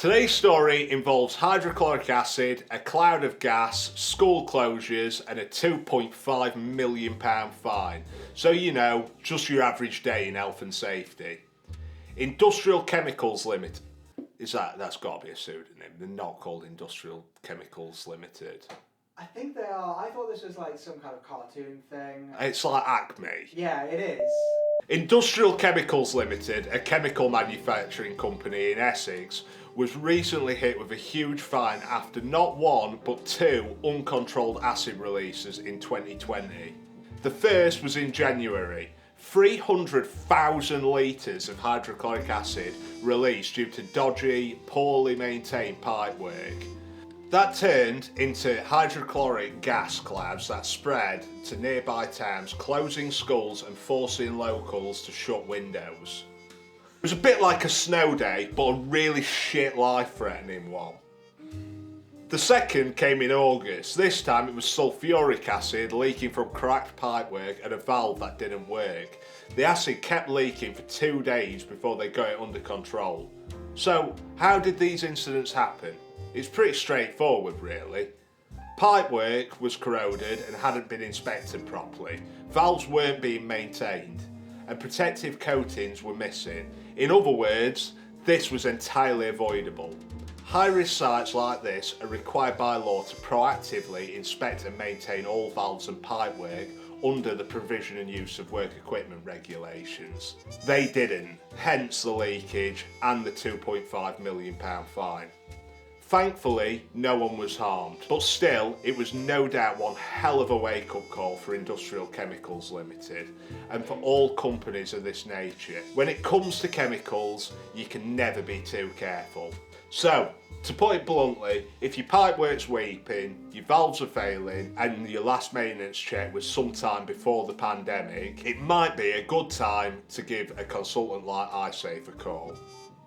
Today's story involves hydrochloric acid, a cloud of gas, school closures and a £2.5 million fine. So you know, just your average day in health and safety. Industrial Chemicals Limited. That's got to be a pseudonym. They're not called Industrial Chemicals Limited. I think they are. I thought this was like some kind of cartoon thing. It's like Acme. Yeah, it is. Industrial Chemicals Limited, a chemical manufacturing company in Essex, was recently hit with a huge fine after not one but two uncontrolled acid releases in 2020. The first was in January. 300,000 litres of hydrochloric acid released due to dodgy, poorly maintained pipework. That turned into hydrochloric gas clouds that spread to nearby towns, closing schools and forcing locals to shut windows. It was a bit like a snow day, but a really shit life-threatening one. The second came in August. This time it was sulfuric acid leaking from cracked pipework and a valve that didn't work. The acid kept leaking for 2 days before they got it under control. So, how did these incidents happen? It's pretty straightforward really. Pipework was corroded and hadn't been inspected properly, valves weren't being maintained, and protective coatings were missing. In other words, this was entirely avoidable. High-risk sites like this are required by law to proactively inspect and maintain all valves and pipework under the provision and use of work equipment regulations. They didn't, hence the leakage and the £2.5 million fine. Thankfully, no one was harmed, but still, it was no doubt one hell of a wake-up call for Industrial Chemicals Limited and for all companies of this nature. When it comes to chemicals, you can never be too careful. So, to put it bluntly, if your pipework's weeping, your valves are failing, and your last maintenance check was sometime before the pandemic, it might be a good time to give a consultant like iSafe a call.